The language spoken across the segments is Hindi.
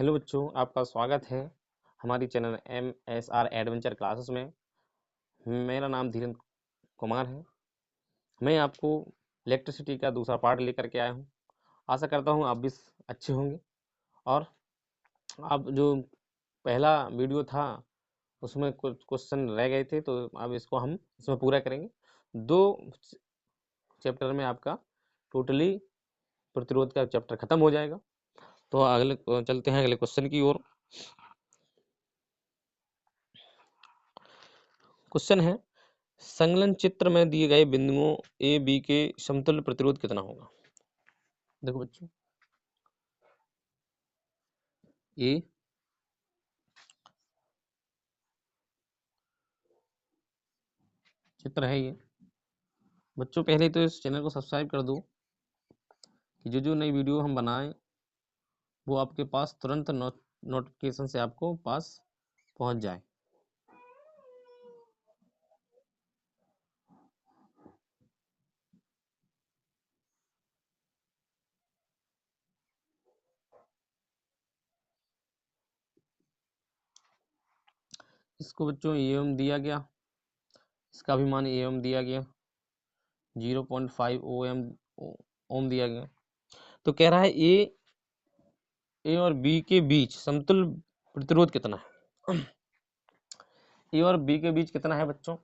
हेलो बच्चों, आपका स्वागत है हमारी चैनल MSR एडवेंचर क्लासेस में। मेरा नाम धीरेन्द्र कुमार है। मैं आपको इलेक्ट्रिसिटी का दूसरा पार्ट लेकर के आया हूँ। आशा करता हूँ आप भी अच्छे होंगे। और आप जो पहला वीडियो था उसमें कुछ क्वेश्चन रह गए थे, तो अब इसको हम इसमें पूरा करेंगे। 2 चैप्टर में आपका टोटली प्रतिरोध का चैप्टर खत्म हो जाएगा। तो अगले चलते हैं अगले क्वेश्चन की ओर। क्वेश्चन है, संलग्न चित्र में दिए गए बिंदुओं ए बी के समतुल्य प्रतिरोध कितना होगा। देखो बच्चों, ए चित्र है ये। बच्चों पहले तो इस चैनल को सब्सक्राइब कर दो कि जो जो नई वीडियो हम बनाएं वो आपके पास तुरंत नोटिफिकेशन से आपको पास पहुंच जाए। इसको बच्चों एम दिया गया, इसका भी मान एम दिया गया, 0.5 ओम दिया गया। तो कह रहा है ए और बी के बीच समतुल्य प्रतिरोध कितना है। ए और बी के बीच कितना है बच्चों,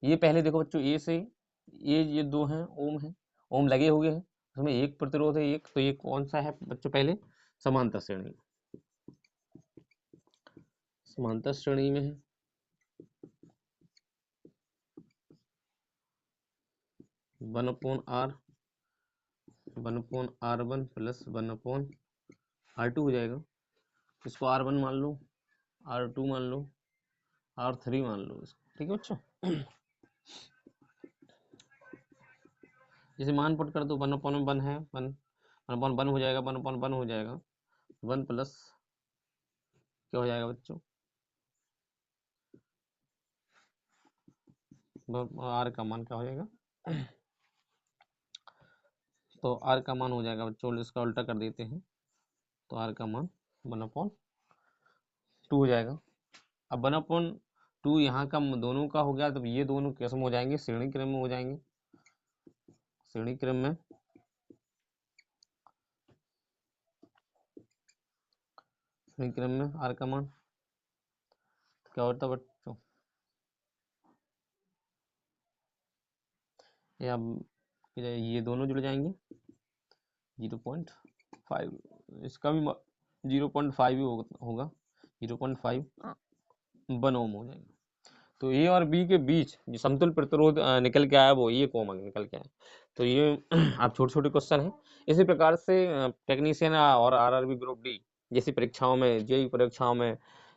ये पहले देखो बच्चों, ए से ये 2 हैं, ओम है, ओम लगे हुए हैं, उसमें एक प्रतिरोध है एक, तो ये कौन सा है बच्चों, पहले समांतर श्रेणी, समांतर श्रेणी में है। 1/R 1/R1 प्लस 1/R2 हो जाएगा। इसको R1 मान लो, R2 मान लो, R3 मान लो इसको, ठीक है बच्चों। जैसे मान पुट कर दो, 1/1 है, 1/1 हो जाएगा, 1/1 हो जाएगा, 1 प्लस क्या हो जाएगा बच्चों, R का मान क्या हो जाएगा, तो R का मान हो जाएगा बच्चों, इसका उल्टा कर देते हैं, तो R का मान 1/2 हो जाएगा। अब 1/2 यहाँ का दोनों का हो गया, तो ये दोनों कैसे हो जाएंगे, श्रेणी क्रम में हो जाएंगे। श्रेणी क्रम में R का मान क्या होता है बच्चों, ये दोनों जुड़ जाएंगे 0.5, इसका भी 0.5 ही होगा, 0.5 1 ओम हो जाएगा। तो ए और बी के बीच जो समतुल्य प्रतिरोध निकल के आया वो ये कॉमन निकल के आया। तो ये आप छोटे छोटे क्वेश्चन है। इसी प्रकार से टेक्नीशियन और आरआरबी ग्रुप डी जैसी परीक्षाओं में, जेई परीक्षाओं में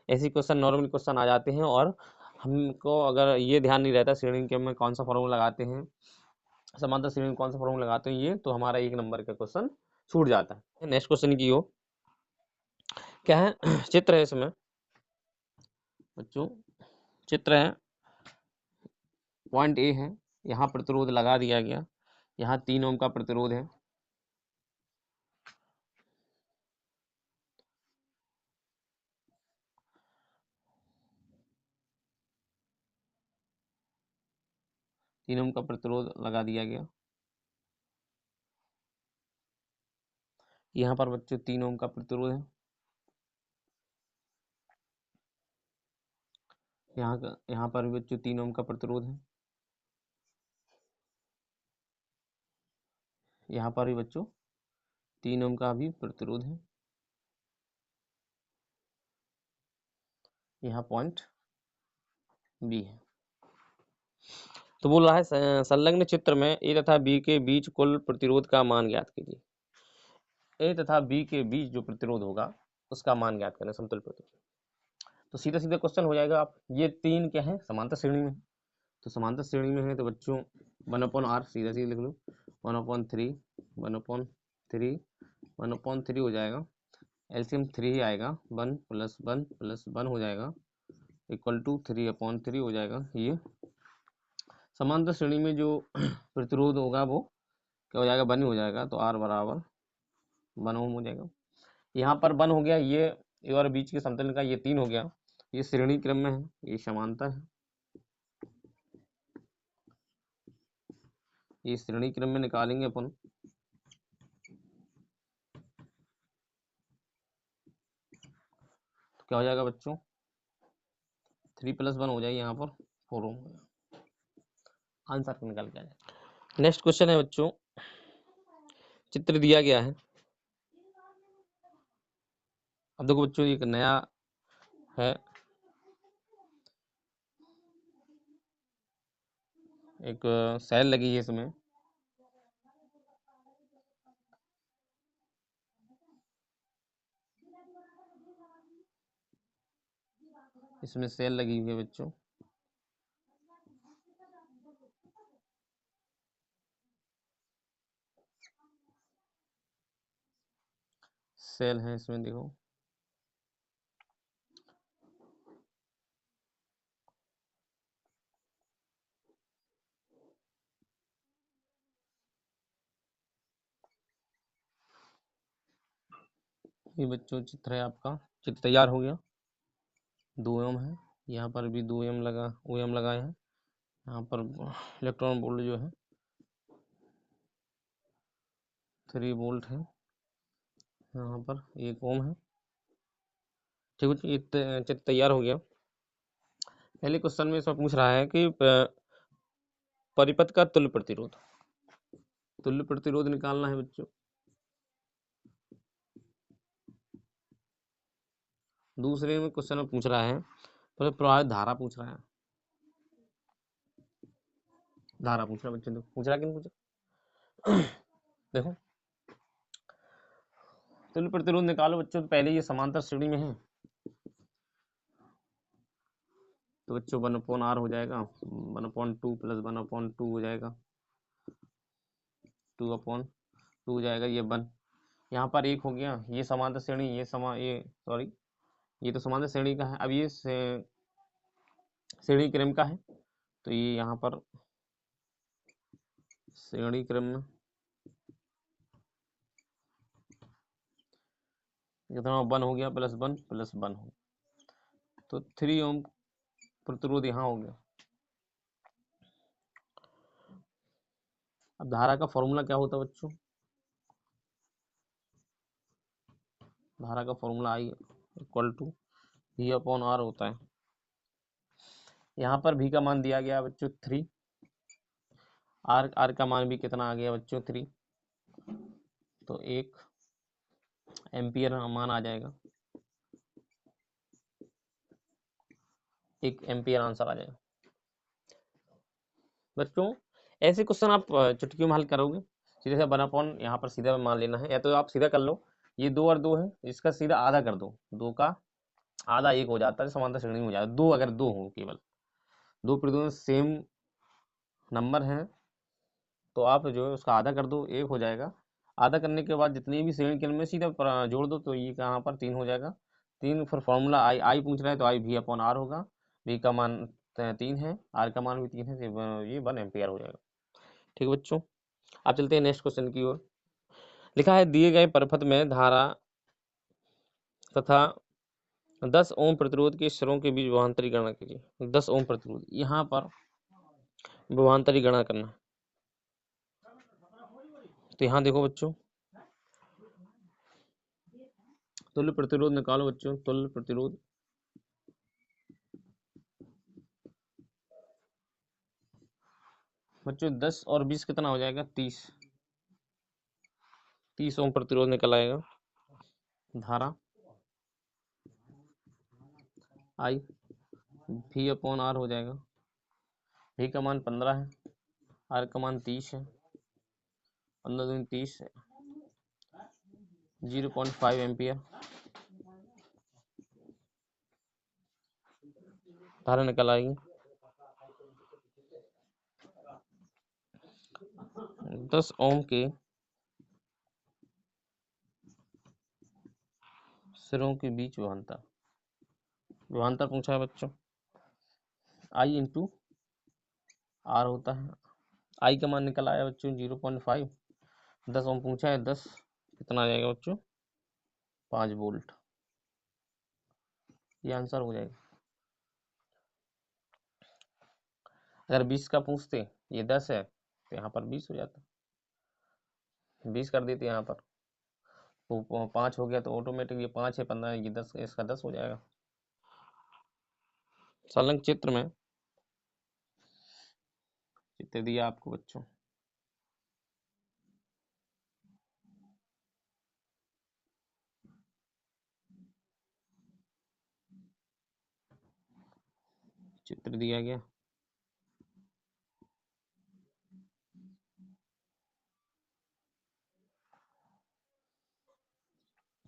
ऐसे क्वेश्चन, नॉर्मल क्वेश्चन आ जाते हैं, और हमको अगर ये ध्यान नहीं रहता श्रेणी के में कौन सा फॉर्मूला लगाते हैं, समांतर श्रेणी में कौन सा फॉर्मूला लगाते हैं, ये तो हमारा 1 नंबर का क्वेश्चन छूट जाता है। नेक्स्ट क्वेश्चन की हो, क्या है चित्र है इसमें बच्चों, चित्र है, पॉइंट ए है, यहाँ प्रतिरोध लगा दिया गया, यहाँ 3 ओम का प्रतिरोध है, तीन ओम का प्रतिरोध लगा दिया गया। यहाँ पर बच्चों 3 ओम का प्रतिरोध है, यहाँ पर भी बच्चों 3 ओम का प्रतिरोध है, यहाँ पर भी बच्चों 3 ओम का भी प्रतिरोध है। यहाँ पॉइंट बी है। तो बोल रहा है संलग्न चित्र में ए तथा बी के बीच कुल प्रतिरोध का मान ज्ञात कीजिए। ए तथा बी के बीच जो प्रतिरोध होगा उसका मान ज्ञात करना, समतुल्य प्रतिरोध। तो सीधा सीधा क्वेश्चन हो जाएगा। आप ये 3 क्या है, समांतर श्रेणी में, तो समांतर श्रेणी में है, तो बच्चों 1/R सीधा सीधा लिख लो, 1/3 1/3 1/3 हो जाएगा, एलसीएम 3 ही आएगा, 1 + 1 + 1 हो जाएगा, इक्वल टू 3/3 हो जाएगा। ये समांतर श्रेणी में जो प्रतिरोध होगा वो क्या हो जाएगा, 1 ही हो जाएगा, तो R बराबर 1 ओम हो जाएगा। यहाँ पर 1 हो गया, ये ए और बीच के समतल का ये 3 हो गया, ये श्रेणी क्रम में है, ये समांतर है, ये श्रेणी क्रम में निकालेंगे अपन, तो क्या हो जाएगा बच्चों, 3 + 1 हो जाएगी, यहाँ पर 4 हो गया, आंसर निकल के आ जाएगा। नेक्स्ट क्वेश्चन है बच्चों, चित्र दिया गया है। अब देखो बच्चों, एक नया है, एक सेल लगी है इसमें, इसमें सेल लगी हुई है बच्चों, सेल है इसमें, देखो ये बच्चों चित्र है आपका, चित्र तैयार हो गया, 2 ओम है, यहाँ पर भी 2 ओम लगाए हैं, यहाँ पर इलेक्ट्रॉन वोल्ट जो है 3 वोल्ट है, यहाँ पर 1 ओम है। ठीक है, ये चित्र तैयार हो गया। पहले क्वेश्चन में इसमें पूछ रहा है कि परिपथ का तुल्य प्रतिरोध निकालना है बच्चों। दूसरे में क्वेश्चन में पूछ रहा है तो प्रवाहित धारा पूछ रहा है, धारा पूछ रहा है बच्चों, पूछ रहा है कि नहीं पूछा देखो, तुल्य प्रतिरोध निकालो बच्चों, तो पहले ये समांतर श्रेणी में है, तो बच्चों 1/r हो जाएगा, 1/2 + 1/2 हो जाएगा, 2/2 हो जाएगा, ये 1, यहाँ पर 1 हो गया, ये समांतर श्रेणी, ये सॉरी ये तो समांतर श्रेणी का है, अब ये श्रेणी क्रम का है, तो ये यहाँ पर श्रेणी क्रम में कितना 1 हो गया, +1 + 1 हो, तो 3 ओम प्रतिरोध यहाँ हो गया। अब धारा का फॉर्मूला क्या होता है बच्चों, धारा का फॉर्मूला I = V/R होता है। यहाँ पर V का मान दिया गया बच्चों 3, R का मान भी कितना आ गया बच्चों 3, तो 1 एम्पियर मान आ जाएगा, 1 एम्पियर आंसर आ जाएगा। बच्चों ऐसे क्वेश्चन आप चुटकी में हल करोगे, सीधे से 1/, यहाँ पर सीधा मान लेना है, या तो आप सीधा कर लो, ये 2 और 2 है, इसका सीधा आधा कर दो, 2 का आधा 1 हो जाता है, समांतर श्रेणी हो जाता है, 2 अगर 2 हो, केवल 2 प्रतिरोध सेम नंबर है, तो आप जो है उसका आधा कर दो, 1 हो जाएगा, आधा करने के बाद जितनी भी श्रेणी क्रम में सीधा जोड़ दो, तो ये कहाँ पर 3 हो जाएगा, 3, फिर फॉर्मूला आई पूछ रहा है, तो I V/R होगा, V का मान 3 है, R का मान भी 3 है, तो ये 1 एम्पियर हो जाएगा। ठीक है बच्चों, आप चलते हैं नेक्स्ट क्वेश्चन की ओर। लिखा है दिए गए परिपथ में धारा तथा 10 ओम प्रतिरोध के सिरों के बीच विभवांतर की गणना कीजिए। 10 ओम प्रतिरोध, यहाँ पर विभवांतर की गणना करना है, तो यहाँ देखो बच्चों, तुल्य प्रतिरोध निकालो बच्चों, तुल्य प्रतिरोध, बच्चों 10 और 20 कितना हो जाएगा, 30 ओम प्रतिरोध निकल आएगा। धारा I V/R हो जाएगा, V का मान 15 है, R का मान 30 है, 15 दूनी 30 है, 0.5 एम्पियर धारा निकल आएगी। 10 ओम के सिरों के बीच विभवांतर पूछा है बच्चों, I × R होता है, I का मान निकल आया बच्चों 0.5, 10 ओम पूछा है, 10 कितना आ जाएगा बच्चों, 5 वोल्ट, ये आंसर हो जाएगा। अगर 20 का पूछते, ये 10 है तो यहाँ पर 20 हो जाता, 20 कर देते यहाँ पर, तो 5 हो गया, तो ऑटोमेटिक ये 5 है 15, ये 10, इसका 10 हो जाएगा। संलग्न चित्र में चित्र दिया आपको बच्चों, चित्र दिया गया,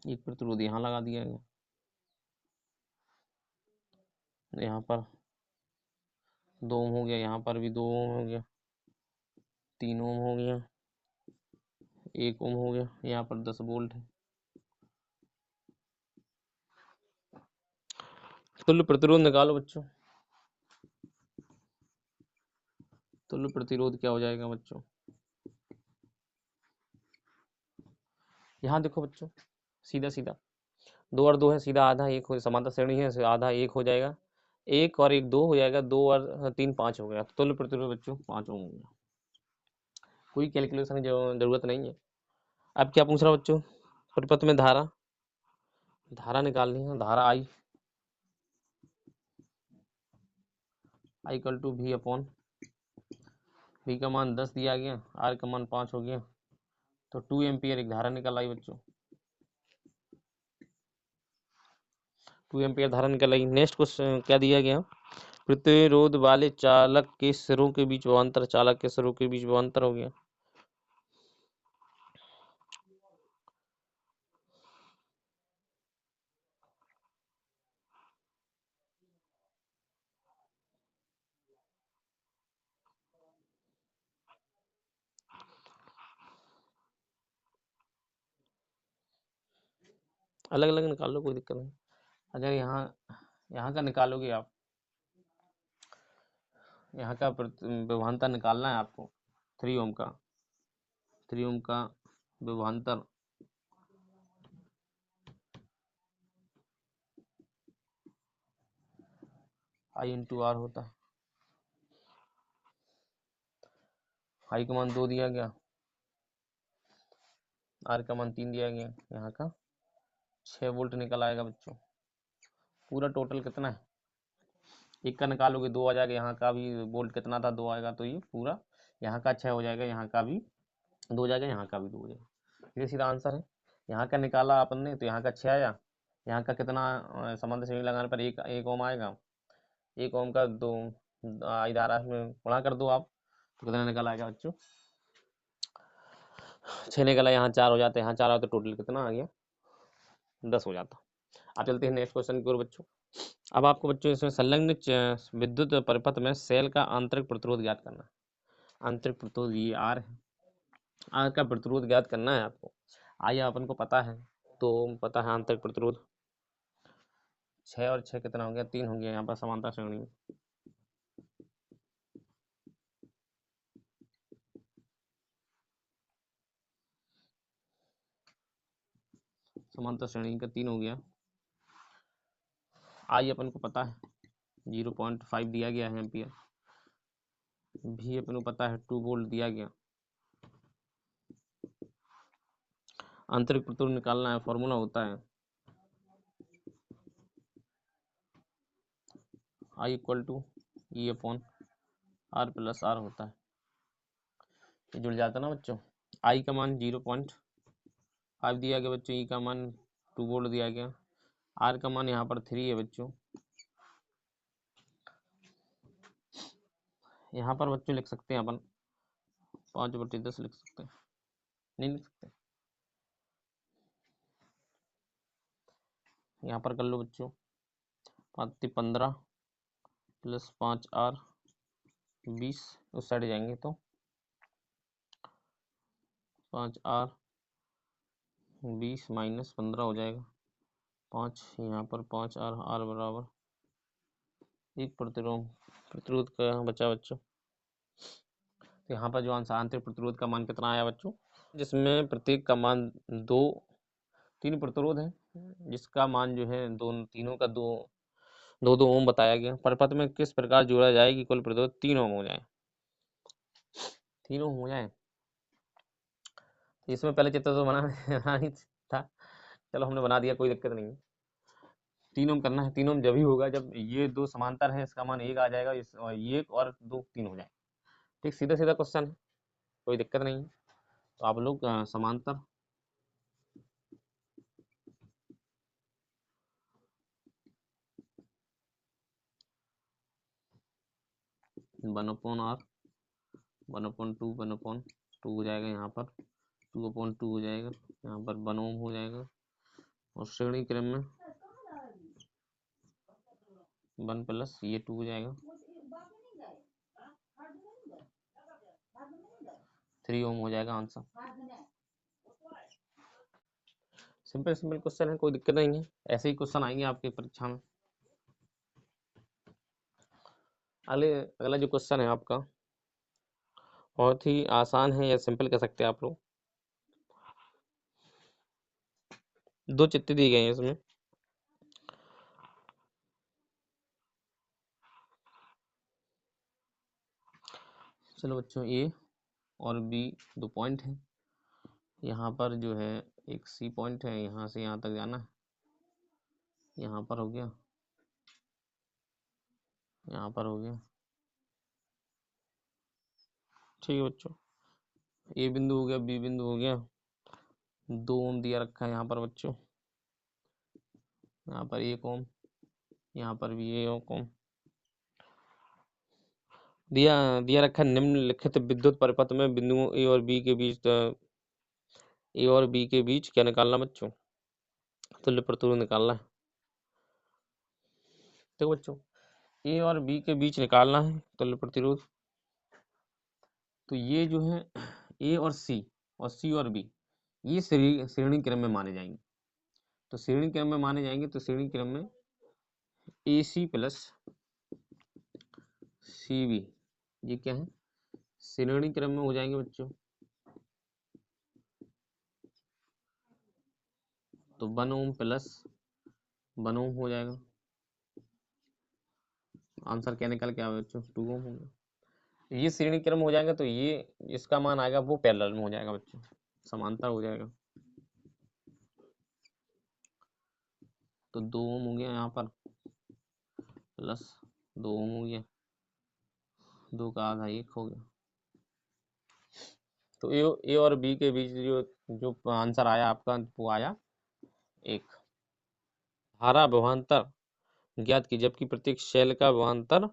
एक प्रतिरोध यहाँ लगा दिया गया, यहाँ पर 2 ओम हो गया, यहाँ पर भी 2 ओम हो गया, 3 ओम हो गया, 1 ओम हो गया, यहाँ पर 10 वोल्ट है। तुल्य प्रतिरोध निकालो बच्चों, तुल्य प्रतिरोध क्या हो जाएगा बच्चों? यहाँ देखो बच्चों, सीधा सीधा 2 और 2 है, सीधा आधा 1 हो, समांतर श्रेणी है, आधा 1 हो जाएगा, 1 और 1 2 हो जाएगा, 2 और 3 5 हो गया, तुल्य प्रतिरोध बच्चों 5 ओम हो गया। कोई कैलकुलेशन की जरूरत नहीं है। अब क्या पूछ रहा बच्चों? परिपथ में धारा, धारा निकालनी है, धारा I equal to V upon, V का मान 10 दिया गया, आर का मान 5 हो गया, तो 2 एम्पियर एक धारा निकल आई बच्चों, 2 एम्पियर धारा निकल आई। नेक्स्ट क्वेश्चन क्या दिया गया? प्रतिरोध वाले चालक के सिरों के बीच विभवांतर, चालक के सिरों के बीच विभवांतर हो गया। अलग अलग निकाल लो, कोई दिक्कत नहीं। अगर यहाँ का निकालोगे आप, यहाँ का विभवांतर निकालना है आपको, 3 ओम का, 3 ओम का विभवांतर आई इंटू आर होता है। आई का मान 2 दिया गया, आर का मान 3 दिया गया, यहाँ का 6 वोल्ट निकल आएगा बच्चों। पूरा टोटल कितना है? एक का निकालोगे 2 आ जाएगा, यहाँ का भी वोल्ट कितना था 2 आएगा, तो ये पूरा यहाँ का 6 हो जाएगा, यहाँ का भी 2 हो जाएगा, यहाँ का भी 2 हो जाएगा। ये सीधा आंसर है। यहाँ का निकाला अपन ने तो यहाँ का 6 आया, यहाँ का कितना समांतर श्रेणी लगाने पर 1 ओम आएगा, 1 ओम का 2 धारा में गुणा कर दो आप, तो कितना निकल आएगा बच्चों? 6 निकला, यहाँ 4 हो जाते, यहाँ 4 हो तो टोटल कितना आ गया? 10 हो जाता। आप चलते हैं नेक्स्ट क्वेश्चन की ओर बच्चों। अब आपको बच्चों इसमें संलग्न विद्युत परिपथ में सेल का आंतरिक प्रतिरोध ज्ञात करना है। आंतरिक प्रतिरोध ये आर है, आर का प्रतिरोध ज्ञात करना है आपको। आइए अपन को पता है, तो पता है आंतरिक प्रतिरोध 6 और 6 कितना हो गया? 3 हो गया, यहाँ पर समांतर श्रेणी में। समांतर श्रेणी का 3 हो गया। आई अपन को पता है 0.5 दिया गया है एम्पियर, भी अपन को पता है 2 वोल्ट दिया गया। आंतरिक प्रतिरोध निकालना है, फॉर्मूला होता है I equal to E upon R plus R होता है। ये जुड़ जाता ना बच्चों। आई का मान 0.5 दिया गया बच्चों, ई का मान 2 वोल्ट दिया गया, आर का मान यहाँ पर 3 है बच्चों। यहाँ पर बच्चों लिख सकते हैं अपन 5/10 लिख सकते हैं, नहीं लिख सकते? यहाँ पर कर लो बच्चों, 5×15 प्लस 5R 20, उस साइड जाएंगे तो 5R 20 माइनस 15 हो जाएगा 5, यहाँ पर 5R, आर बराबर 1 प्रतिरोध का बचा बच्चों। तो यहाँ पर जो आंसर आंतरिक प्रतिरोध का मान कितना आया बच्चों, जिसमें प्रत्येक का मान 3 प्रतिरोध है, जिसका मान जो है दोनों तीनों का दो दो दो ओम बताया गया। परपथ में किस प्रकार जोड़ा जाए कि कुल प्रतिरोध 3 ओम हो जाए? 3 ओम हो जाए। इसमें पहले चित्र तो बना ही था, चलो हमने बना दिया, कोई दिक्कत नहीं है। 3 ओम करना है। 3 ओम जब ही होगा जब ये दो समांतर है, इसका मान 1 आ जाएगा, इस और 1 और 2 3 हो जाए। ठीक, सीधा सीधा क्वेश्चन है, कोई दिक्कत नहीं है। तो आप लोग समांतर 1/r 1/2 1/2 हो जाएगा, यहाँ पर 2/2 हो जाएगा, यहाँ पर 1 ओम हो जाएगा, और श्रेणी क्रम में 1 प्लस ये 2 हो जाएगा, 3 ओम हो जाएगा आंसर। सिंपल सिंपल क्वेश्चन है, कोई दिक्कत नहीं है, ऐसे ही क्वेश्चन आएंगे आपके परीक्षा में। अगला जो क्वेश्चन है आपका बहुत ही आसान है, या सिंपल कह सकते हैं आप लोग। 2 चित्र दिए गए हैं इसमें। चलो बच्चों, ए और बी 2 पॉइंट हैं। यहाँ पर जो है एक सी पॉइंट है, यहाँ से यहाँ तक जाना है, यहाँ पर हो गया, यहाँ पर हो गया। ठीक है बच्चों, ए बिंदु हो गया, बी बिंदु हो गया, 2 ओम दिया रखा है यहाँ पर बच्चों, यहाँ पर 1 ओम, यहाँ पर भी 1 ओम दिया दिया रखा। निम्नलिखित विद्युत परिपथ में बिंदुओं ए और बी के बीच क्या निकालना बच्चों? तुल्य प्रतिरोध निकालना है। देखो बच्चों, ए और बी के बीच निकालना है तुल्य प्रतिरोध। तो ये जो है ए और सी और बी, ये श्रेणी क्रम में माने जाएंगे। तो श्रेणी क्रम में माने जाएंगे, तो श्रेणी क्रम में ए सी प्लस सी बी, ये क्या है, श्रेणी क्रम में हो जाएंगे बच्चों। तो 1 ओम प्लस 1 ओम हो जाएगा, आंसर क्या निकल के आया बच्चों? 2 ओम हो गया। ये श्रेणी क्रम हो जाएगा, तो ये इसका मान आएगा वो पैरेलल में हो जाएगा बच्चों, समांतर हो जाएगा। तो 2 ओम हो गया यहाँ पर, प्लस 2 ओम हो गया, 2 का आधा 1 हो गया। तो ए और बी के बीच जो जो आंसर आया आपका, वो आया 1। धारा विभवांतर ज्ञात की, जबकि प्रत्येक शेल का विभवांतर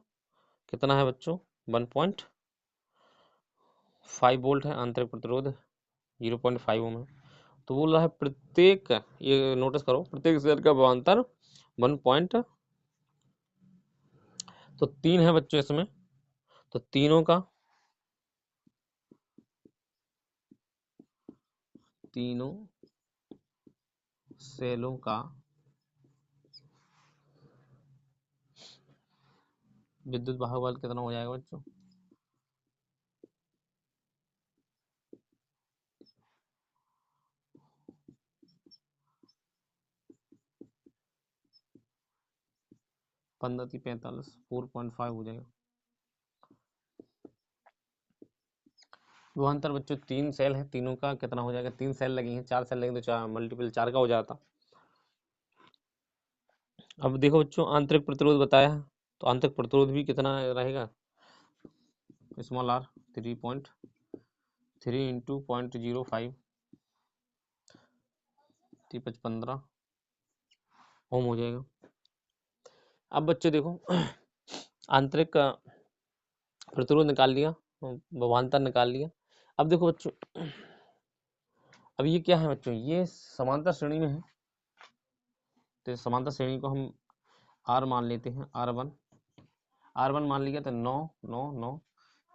कितना है बच्चों? 1.5 वोल्ट है, आंतरिक प्रतिरोध 0.5 ओम है। तो बोल रहा है प्रत्येक, ये नोटिस करो, प्रत्येक शेल का विभवांतर 1 पॉइंट, तो 3 है बच्चों इसमें, तो तीनों सेलों का विद्युत बाहुबल कितना हो जाएगा बच्चों? 15×45 4.5 हो जाएगा। विभवांतर बच्चों 3 सेल है, तीनों का कितना हो जाएगा? 3 सेल लगी हैं, 4 सेल लगे तो 4 मल्टीपल 4 का हो जाता। अब देखो बच्चों, आंतरिक प्रतिरोध बताया है, तो आंतरिक प्रतिरोध भी कितना रहेगा? स्मॉल आर 3.3 इंटू 0.05 15 ओम हो जाएगा। अब बच्चे देखो, आंतरिक प्रतिरोध निकाल लिया, विभवांतर निकाल लिया। अब देखो बच्चों, अब ये क्या है बच्चों? ये समांतर श्रेणी में है, तो समांतर श्रेणी को हम आर मान लेते हैं, R1 मान लिया, तो 9 9 9,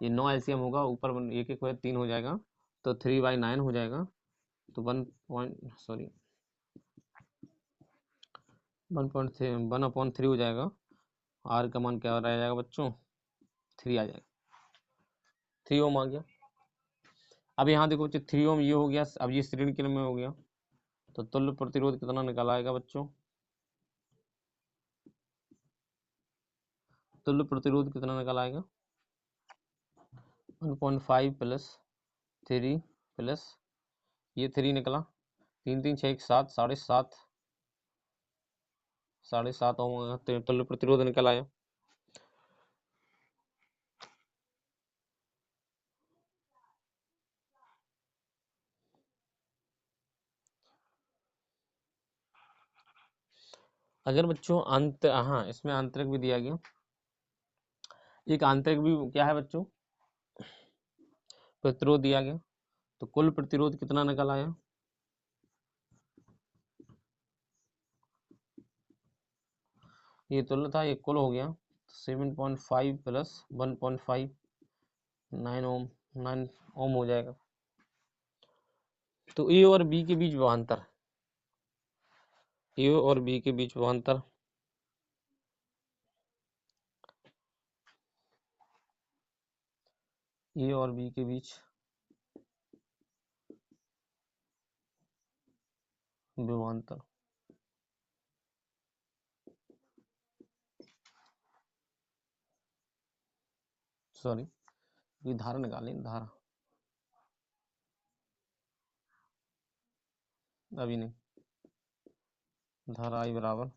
ये 9 एलसीएम होगा, ऊपर एक एक 3 हो जाएगा, तो 3/9 हो जाएगा। तो 1.3 हो जाएगा। आर का मान क्या रह जाएगा बच्चों? 3 आ जाएगा, 3 ओम आ गया। अब यहाँ देखो बच्चों, 3 ओम ये हो गया, अब ये श्रेणी क्रम में हो गया, तो तुल्य प्रतिरोध कितना निकल आएगा बच्चों? तुल्य प्रतिरोध कितना निकल आएगा? 1.5 प्लस 3 प्लस ये 3 निकला, 3 3 6 7, 7.5 7.5 ओम तुल्य प्रतिरोध निकल आया। अगर बच्चों हाँ इसमें आंतरिक भी दिया गया, एक आंतरिक भी क्या है बच्चों, प्रतिरोध दिया गया। तो कुल प्रतिरोध कितना निकल आया? ये तुल्य था, ये कुल हो गया 7.5 प्लस 1.5, 9 ओम, 9 ओम हो जाएगा। तो ए और बी के बीच विभवांतर, ए और बी के बीच विभवांतर ए और बी के बीच विभवांतर, सॉरी ये धारा निकालें, धारा अभी नहीं, धारा आई बराबर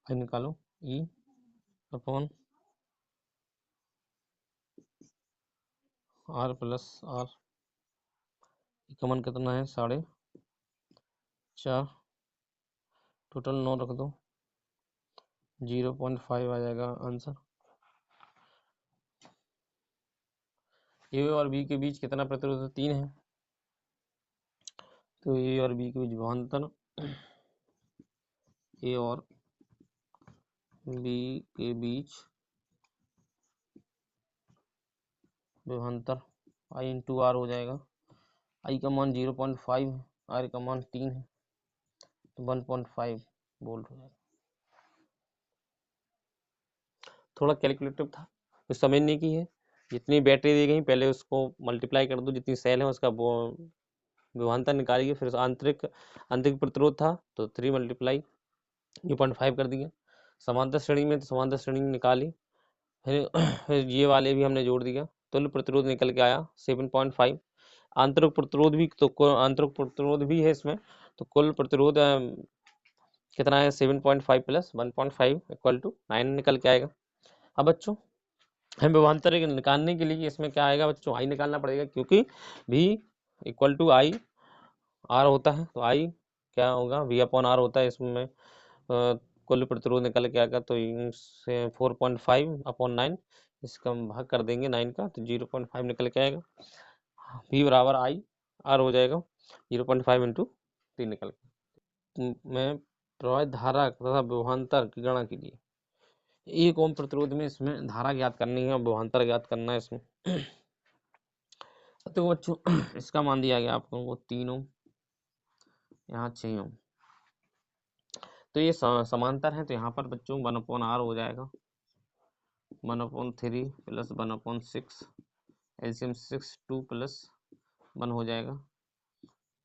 आई निकालो E upon R plus R, का मान कितना है 4.5, टोटल 9 रख दो, 0.5 आ जाएगा आंसर। ए और बी के बीच कितना प्रतिरोध? 3 है। तो ए और बी के बीच विभवांतर, ए और बी के बीच विभवांतर आई इंटू आर हो जाएगा। आई का मान 0.5 है, आर का मान 3 है, तो 1.5 वोल्ट हो जाएगा। थोड़ा कैलकुलेटिव था, तो समझने की है। जितनी बैटरी दी गई पहले उसको मल्टीप्लाई कर दो, जितनी सेल है उसका विभवांतर निकालिए, फिर आंतरिक प्रतिरोध था तो 3 मल्टीप्लाई 0.5 कर दिया। समांतर श्रेणी में तो समांतर श्रेणी निकाली, फिर ये वाले भी हमने जोड़ दिया, तुल्य प्रतिरोध निकल के आया 7.5। आंतरिक प्रतिरोध भी, तो आंतरिक प्रतिरोध भी है इसमें, तो कुल प्रतिरोध कितना है 7.5 प्लस 1.5 इक्वल टू 9 निकल के आएगा। अब बच्चों हम विभवांतर निकालने के लिए इसमें क्या आएगा बच्चों? आई निकालना पड़ेगा, क्योंकि भी इक्वल टू आई आर होता है, तो आई क्या होगा? वी अपॉन आर होता है। इसमें कुल प्रतिरोध निकल के आएगा, तो 4.5 अपॉन 9, इसका हम भाग कर देंगे 9 का, तो 0.5 निकल के आएगा। वी बराबर आई आर हो जाएगा 0.5 इंटू 3 निकल के। मैं प्रवाहित धारा तथा विभवांतर की गणना कीजिए। 1 ओम प्रतिरोध में इसमें धारा ज्ञात करनी है और विभवांतर ज्ञात करना है इसमें। तो बच्चों इसका मान दिया गया आपको वो 3 ओम, यहाँ 6 ओम। तो ये समांतर है, तो यहाँ पर बच्चों 1/r हो जाएगा, 1/3 प्लस 1/6, एलसीएम 6 2 प्लस 1 हो जाएगा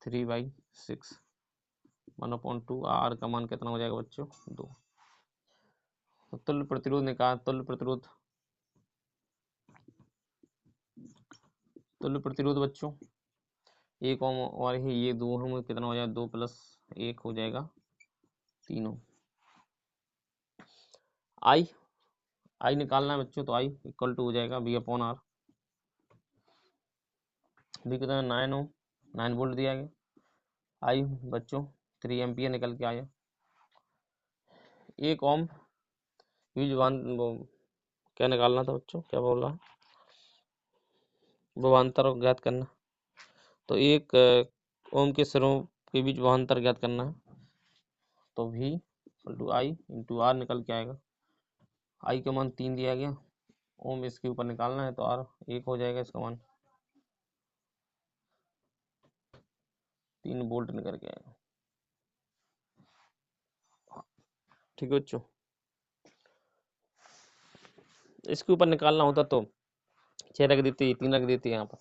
3/6, 1/2। आर का मान कितना हो जाएगा बच्चों? 2। तो तुल्य प्रतिरोध निकाल, तुल्य प्रतिरोध बच्चों 1 ओम और ये 2 ओम, कितना हो जाएगा? 2 प्लस 1 हो जाएगा 3 ओम। आई निकालना है बच्चों, तो आई इक्वल टू हो जाएगा वी अपॉन आर। वी कितना है? 9 ओम, 9 वोल्ट दिया गया। आई बच्चों 3 एम्पियर निकल के आया। 1 ओम क्या निकालना था बच्चों? क्या बोल रहा है? विभवांतर ज्ञात करना। तो 1 ओम के सिरों के बीच विभवांतर ज्ञात करना है, तो V into I into R निकल के आएगा। आई का मान 3 दिया गया, ओम इसके ऊपर निकालना है, तो आर 1 हो जाएगा, इसका मान 3 वोल्ट निकल के आएगा। ठीक है बच्चों, इसके ऊपर निकालना होता तो 6 रख देते, 3 रख देते यहाँ पर,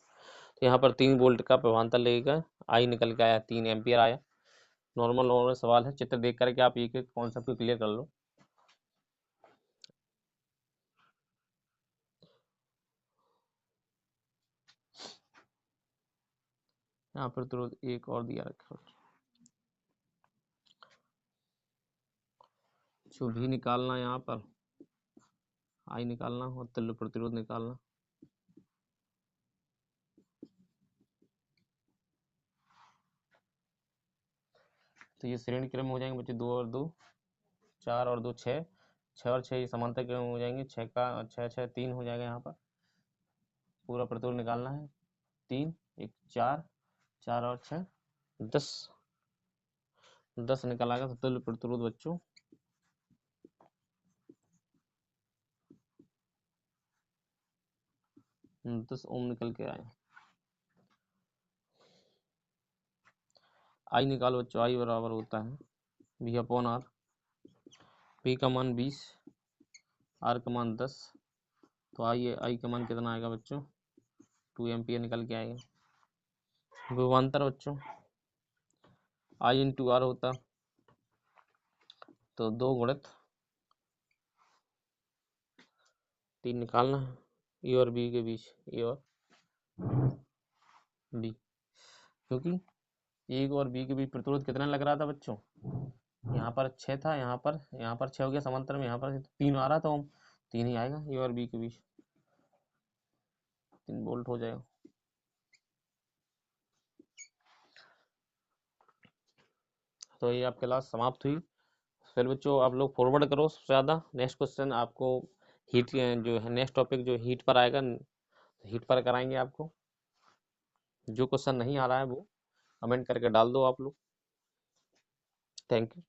तो यहाँ पर 3 वोल्ट का प्रभांतर लगेगा, आई निकल के आया 3 एम्पियर आया। नॉर्मल नॉर्मल सवाल है, चित्र देख करके आप एक एक कॉन्सेप्ट को क्लियर कर लो। यहाँ पर तुरंत एक और दिया रखा, जो भी निकालना यहाँ पर आई निकालना और तुल्य प्रतिरोध निकालना। तो ये श्रेणी क्रम हो जाएंगे बच्चे, 2 और 2 4 और 2 6, 6 और 6 ये समांतर क्रम हो जाएंगे, 6 का 6 6 3 हो जाएगा। यहाँ पर पूरा प्रतिरोध निकालना है, 3 1 4, 4 और 6 10, 10 निकल आएगा। तो तुल्य प्रतिरोध बच्चों 10 ओम निकल के आए। आई निकालो बच्चों, आई बराबर होता है V अपॉन आर, V का मान 20, आर का मान 10। तो आई का मान कितना आएगा बच्चों, 2 एम्पियर निकल के आएगा। विभवांतर बच्चों आई इंटू आर होता, तो 2 गुणित 3 निकालना है, ए और बी के बीच, ए और बी, क्योंकि ए और बी के बीच प्रतिरोध कितना लग रहा था बच्चों, यहाँ पर 6 था, यहाँ पर 6 हो गया समांतर में, यहाँ पर 3 आ रहा था ओम, 3 ही आएगा ए और बी के बीच, 3 वोल्ट हो जाएगा। तो ये आप क्लास समाप्त हुई। फिर बच्चों आप लोग फॉरवर्ड करो सबसे ज़्यादा। नेक्स्ट क्वेश्चन आपको हीट जो है, नेक्स्ट टॉपिक जो हीट पर आएगा, हीट पर कराएंगे आपको। जो क्वेश्चन नहीं आ रहा है वो कमेंट करके डाल दो आप लोग। Thank you.